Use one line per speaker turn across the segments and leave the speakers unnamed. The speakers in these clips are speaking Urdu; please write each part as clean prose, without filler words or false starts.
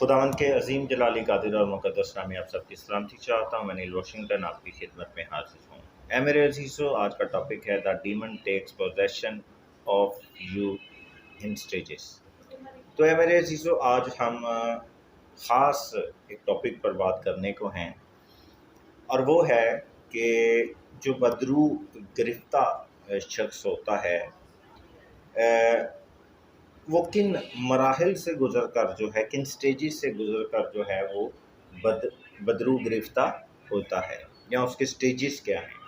خداوند کے عظیم جلالی قادر اور مقدس نام میں آپ سب کی سلامتی چاہتا ہوں. میں نیل واشنگٹن آپ کی خدمت میں حاضر ہوں. اے میرے عزیزو، آج کا ٹاپک ہے the demon tax position of you in stages. تو اے میرے عزیزو، آج ہم خاص ایک ٹاپک پر بات کرنے کو ہیں، اور وہ ہے کہ جو بدرو گرفتہ شخص ہوتا ہے وہ کن مراحل سے گزر کر جو ہے، کن سٹیجز سے گزر کر جو ہے وہ بدرو گرفتہ ہوتا ہے، یا اس کے سٹیجز کیا ہیں.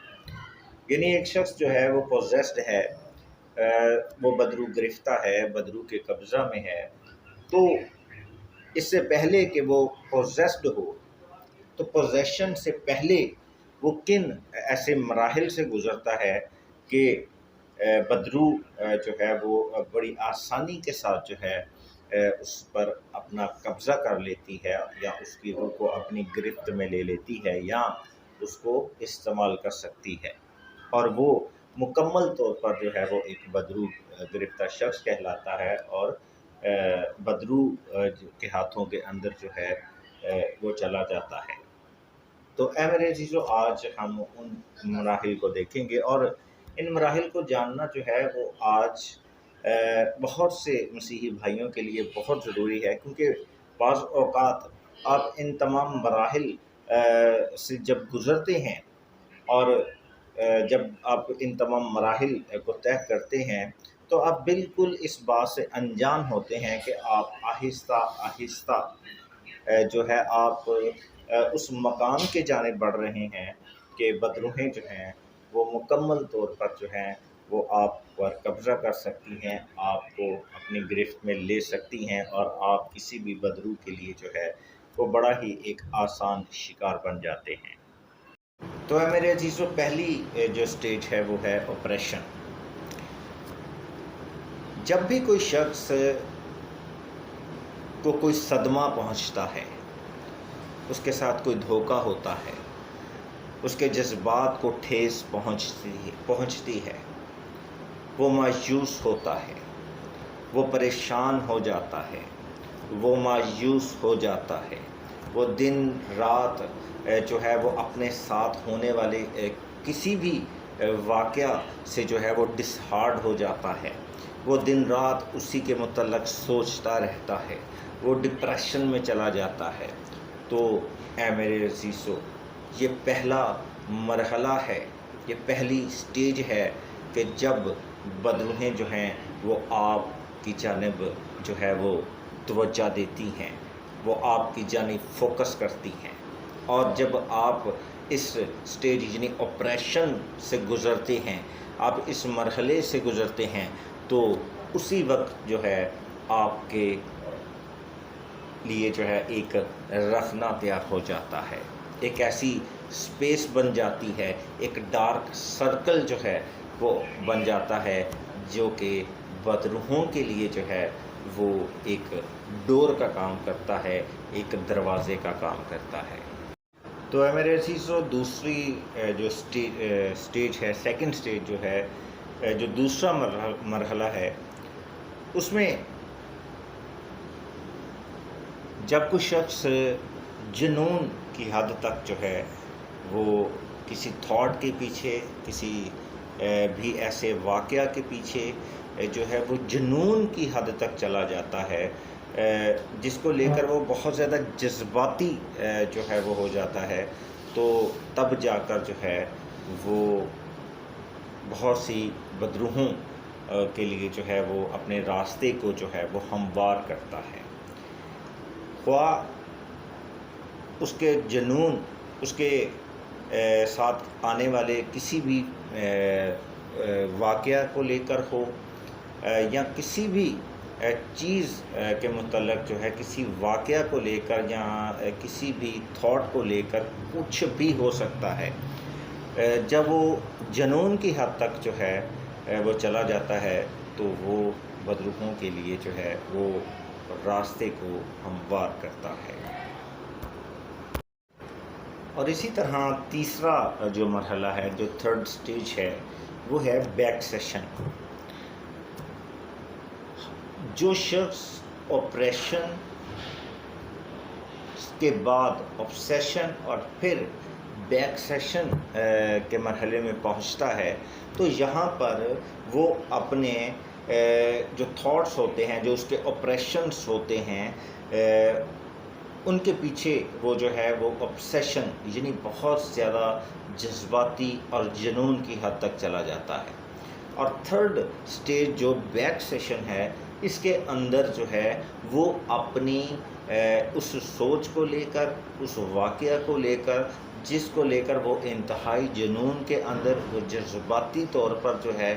یعنی ایک شخص جو ہے وہ پوزیسڈ ہے، وہ بدرو گرفتہ ہے، بدرو کے قبضہ میں ہے. تو اس سے پہلے کہ وہ پوزیسڈ ہو، تو پوزیشن سے پہلے وہ کن ایسے مراحل سے گزرتا ہے کہ بدرو جو ہے وہ بڑی آسانی کے ساتھ جو ہے اس پر اپنا قبضہ کر لیتی ہے، یا اس کی روح کو اپنی گرفت میں لے لیتی ہے، یا اس کو استعمال کر سکتی ہے. اور وہ مکمل طور پر جو ہے وہ ایک بدرو گرفتہ شخص کہلاتا ہے، اور بدرو کے ہاتھوں کے اندر جو ہے وہ چلا جاتا ہے. تو اے میرے عزیزو، آج ہم ان مراحل کو دیکھیں گے، اور ان مراحل کو جاننا جو ہے وہ آج بہت سے مسیحی بھائیوں کے لیے بہت ضروری ہے، کیونکہ بعض اوقات آپ ان تمام مراحل سے جب گزرتے ہیں، اور جب آپ ان تمام مراحل کو طے کرتے ہیں، تو آپ بالکل اس بات سے انجان ہوتے ہیں کہ آپ آہستہ آہستہ جو ہے آپ اس مقام کے جانب بڑھ رہے ہیں کہ بدروہیں جو ہیں وہ مکمل طور پر جو ہیں وہ آپ پر قبضہ کر سکتی ہیں، آپ کو اپنی گرفت میں لے سکتی ہیں، اور آپ کسی بھی بدرو کے لیے جو ہے وہ بڑا ہی ایک آسان شکار بن جاتے ہیں. تو میرے عزیزو، پہلی جو سٹیج ہے وہ ہے آپریشن. جب بھی کوئی شخص کو کوئی صدمہ پہنچتا ہے، اس کے ساتھ کوئی دھوکہ ہوتا ہے، اس کے جذبات کو ٹھیس پہنچتی ہے، وہ مایوس ہوتا ہے، وہ پریشان ہو جاتا ہے، وہ مایوس ہو جاتا ہے، وہ دن رات جو ہے وہ اپنے ساتھ ہونے والے کسی بھی واقعہ سے جو ہے وہ ڈسہارڈ ہو جاتا ہے، وہ دن رات اسی کے متعلق سوچتا رہتا ہے، وہ ڈپریشن میں چلا جاتا ہے. تو اے میرے عزیزو، یہ پہلا مرحلہ ہے، یہ پہلی سٹیج ہے کہ جب بدروہیں جو ہیں وہ آپ کی جانب جو ہے وہ توجہ دیتی ہیں، وہ آپ کی جانب فوکس کرتی ہیں. اور جب آپ اس سٹیج یعنی آپریشن سے گزرتے ہیں، آپ اس مرحلے سے گزرتے ہیں، تو اسی وقت جو ہے آپ کے لیے جو ہے ایک رخنہ تیار ہو جاتا ہے، ایک ایسی سپیس بن جاتی ہے، ایک ڈارک سرکل جو ہے وہ بن جاتا ہے، جو کہ بدروحوں کے لیے جو ہے وہ ایک ڈور کا کام کرتا ہے، ایک دروازے کا کام کرتا ہے. تو اے میرے عزیزو، دوسری جو سٹیج ہے، سیکنڈ سٹیج جو ہے، جو دوسرا مرحلہ ہے، اس میں جب کوئی شخص جنون کی حد تک جو ہے وہ کسی تھاٹ کے پیچھے، کسی بھی ایسے واقعہ کے پیچھے جو ہے وہ جنون کی حد تک چلا جاتا ہے، جس کو لے کر وہ بہت زیادہ جذباتی جو ہے وہ ہو جاتا ہے، تو تب جا کر جو ہے وہ بہت سی بدروحوں کے لیے جو ہے وہ اپنے راستے کو جو ہے وہ ہموار کرتا ہے. خواہ اس کے جنون، اس کے ساتھ آنے والے کسی بھی واقعہ کو لے کر ہو، یا کسی بھی چیز کے متعلق جو ہے، کسی واقعہ کو لے کر، یا کسی بھی تھاٹ کو لے کر کچھ بھی ہو سکتا ہے. جب وہ جنون کی حد تک جو ہے وہ چلا جاتا ہے، تو وہ بدروحوں کے لیے جو ہے وہ راستے کو ہموار کرتا ہے. اور اسی طرح تیسرا جو مرحلہ ہے، جو تھرڈ سٹیج ہے، وہ ہے بیک سیشن. جو شخص آپریشن کے بعد obsession اور پھر بیک سیشن کے مرحلے میں پہنچتا ہے، تو یہاں پر وہ اپنے جو تھاٹس ہوتے ہیں، جو اس کے آپریشنس ہوتے ہیں، ان کے پیچھے وہ جو ہے وہ obsession یعنی بہت زیادہ جذباتی اور جنون کی حد تک چلا جاتا ہے۔ اور تھرڈ سٹیج جو بیک سیشن ہے، اس کے اندر جو ہے وہ اپنی اس سوچ کو لے کر، اس واقعہ کو لے کر، جس کو لے کر وہ انتہائی جنون کے اندر وہ جذباتی طور پر جو ہے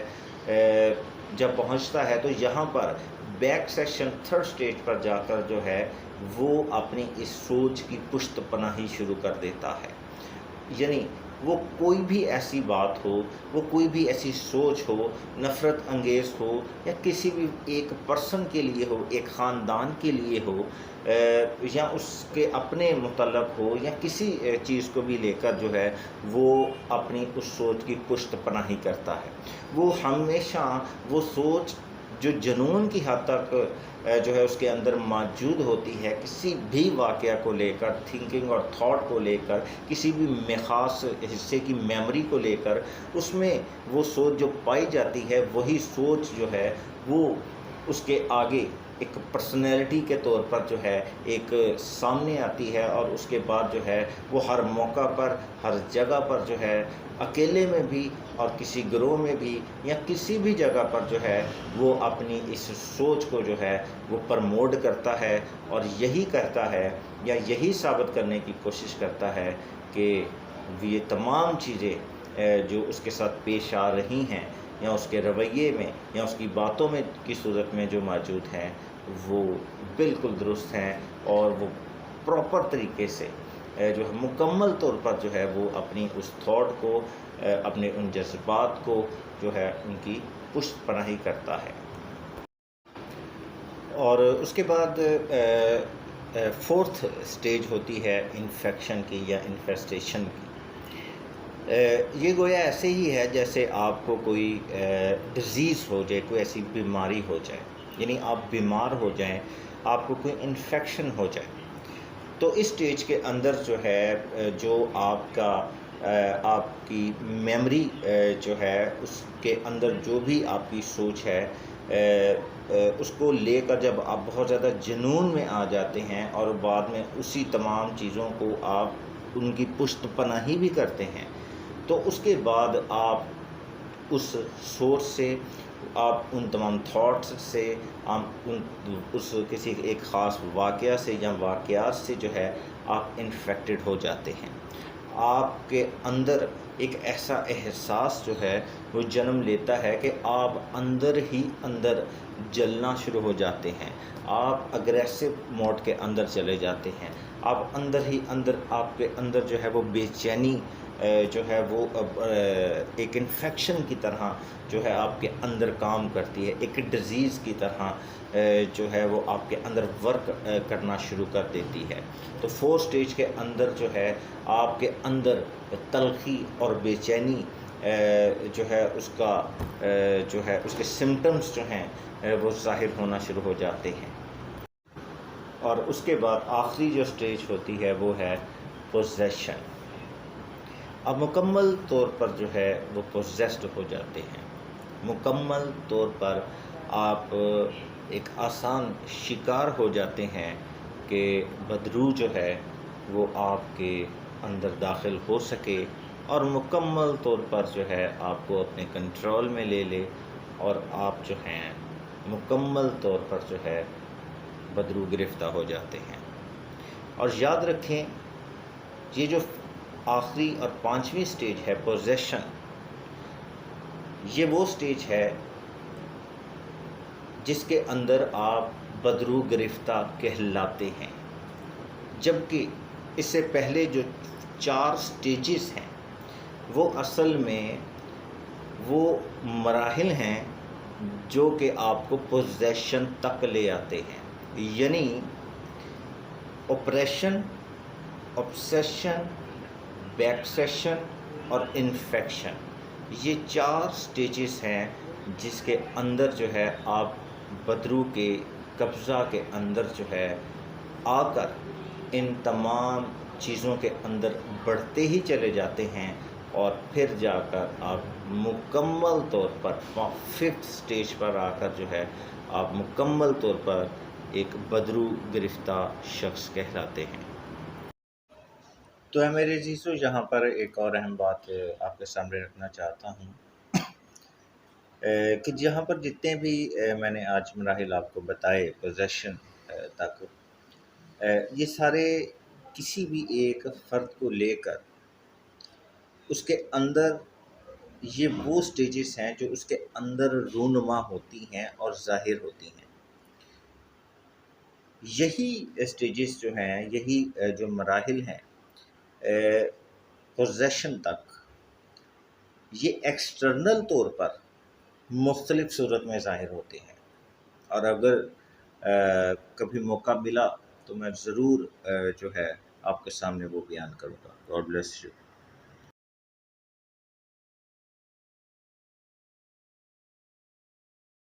جب پہنچتا ہے، تو یہاں پر بیک سیشن تھرڈ سٹیج پر جا کر جو ہے وہ اپنی اس سوچ کی پشت پناہی شروع کر دیتا ہے۔ یعنی وہ کوئی بھی ایسی بات ہو، وہ کوئی بھی ایسی سوچ ہو، نفرت انگیز ہو یا کسی بھی ایک پرسن کے لیے ہو، ایک خاندان کے لیے ہو، یا اس کے اپنے متعلق ہو، یا کسی چیز کو بھی لے کر جو ہے وہ اپنی اس سوچ کی پشت پناہی کرتا ہے۔ وہ ہمیشہ وہ سوچ جو جنون کی حد تک جو ہے اس کے اندر موجود ہوتی ہے، کسی بھی واقعہ کو لے کر، تھنکنگ اور تھاٹ کو لے کر، کسی بھی خاص حصے کی میموری کو لے کر، اس میں وہ سوچ جو پائی جاتی ہے، وہی سوچ جو ہے وہ اس کے آگے ایک پرسنالٹی کے طور پر جو ہے ایک سامنے آتی ہے، اور اس کے بعد جو ہے وہ ہر موقع پر، ہر جگہ پر جو ہے اکیلے میں بھی اور کسی گروہ میں بھی یا کسی بھی جگہ پر جو ہے وہ اپنی اس سوچ کو جو ہے وہ پرموٹ کرتا ہے، اور یہی کرتا ہے یا یہی ثابت کرنے کی کوشش کرتا ہے کہ یہ تمام چیزیں جو اس کے ساتھ پیش آ رہی ہیں، یا اس کے رویے میں یا اس کی باتوں میں کی صورت میں جو موجود ہیں، وہ بالکل درست ہیں، اور وہ پراپر طریقے سے جو ہے مکمل طور پر جو ہے وہ اپنی اس تھاٹ کو، اپنے ان جذبات کو جو ہے ان کی پشت پناہی کرتا ہے۔ اور اس کے بعد فورتھ سٹیج ہوتی ہے انفیکشن کی یا انفیسٹیشن کی۔ یہ گویا ایسے ہی ہے جیسے آپ کو کوئی ڈیزیز ہو جائے، کوئی ایسی بیماری ہو جائے، یعنی آپ بیمار ہو جائیں، آپ کو کوئی انفیکشن ہو جائے، تو اس سٹیج کے اندر جو ہے جو آپ کی میموری جو ہے اس کے اندر جو بھی آپ کی سوچ ہے، اس کو لے کر جب آپ بہت زیادہ جنون میں آ جاتے ہیں، اور بعد میں اسی تمام چیزوں کو آپ ان کی پشت پناہی بھی کرتے ہیں، تو اس کے بعد آپ اس سوچ سے، آپ ان تمام تھاٹس سے، آپ اس کسی ایک خاص واقعہ سے یا واقعات سے جو ہے آپ انفیکٹڈ ہو جاتے ہیں۔ آپ کے اندر ایک ایسا احساس جو ہے وہ جنم لیتا ہے کہ آپ اندر ہی اندر جلنا شروع ہو جاتے ہیں، آپ اگریسو موڈ کے اندر چلے جاتے ہیں، آپ اندر ہی اندر، آپ کے اندر جو ہے وہ بے چینی جو ہے وہ ایک انفیکشن کی طرح جو ہے آپ کے اندر کام کرتی ہے، ایک ڈیزیز کی طرح جو ہے وہ آپ کے اندر ورک کرنا شروع کر دیتی ہے۔ تو فورتھ سٹیج کے اندر جو ہے آپ کے اندر تلخی اور بے چینی جو ہے اس کا جو ہے اس کے سمٹمز جو ہیں وہ ظاہر ہونا شروع ہو جاتے ہیں۔ اور اس کے بعد آخری جو سٹیج ہوتی ہے وہ ہے پوزیشن۔ اب مکمل طور پر جو ہے وہ پوزیسڈ ہو جاتے ہیں، مکمل طور پر آپ ایک آسان شکار ہو جاتے ہیں کہ بدروح جو ہے وہ آپ کے اندر داخل ہو سکے اور مکمل طور پر جو ہے آپ کو اپنے کنٹرول میں لے لے، اور آپ جو ہیں مکمل طور پر جو ہے بدروح گرفتہ ہو جاتے ہیں۔ اور یاد رکھیں، یہ جو آخری اور پانچویں سٹیج ہے پوزیشن، یہ وہ سٹیج ہے جس کے اندر آپ بدروح گرفتہ کہلاتے ہیں، جبکہ اس سے پہلے جو 4 سٹیجز ہیں وہ اصل میں وہ مراحل ہیں جو کہ آپ کو پوزیشن تک لے آتے ہیں، یعنی آپریشن، آبسیشن، بیک سیشن اور انفیکشن، یہ 4 سٹیجز ہیں جس کے اندر جو ہے آپ بدروح کے قبضہ کے اندر جو ہے آ کر ان تمام چیزوں کے اندر بڑھتے ہی چلے جاتے ہیں اور پھر جا کر آپ مکمل طور پر 5th سٹیج پر آ کر جو ہے آپ مکمل طور پر ایک بدرو گرفتہ شخص کہلاتے ہیں۔ تو ہے میرے عزیزو، یہاں پر ایک اور اہم بات آپ کے سامنے رکھنا چاہتا ہوں کہ جہاں پر جتنے بھی میں نے آج مراحل آپ کو بتائے پوزیشن تک، یہ سارے کسی بھی ایک فرد کو لے کر اس کے اندر یہ وہ سٹیجز ہیں جو اس کے اندر رونما ہوتی ہیں اور ظاہر ہوتی ہیں۔ یہی سٹیجز جو ہیں، یہی جو مراحل ہیں پوزیشن تک، یہ ایکسٹرنل طور پر مختلف صورت میں ظاہر ہوتے ہیں، اور اگر کبھی موقع ملا تو میں ضرور جو ہے آپ کے سامنے وہ بیان کروں گا۔ God bless you.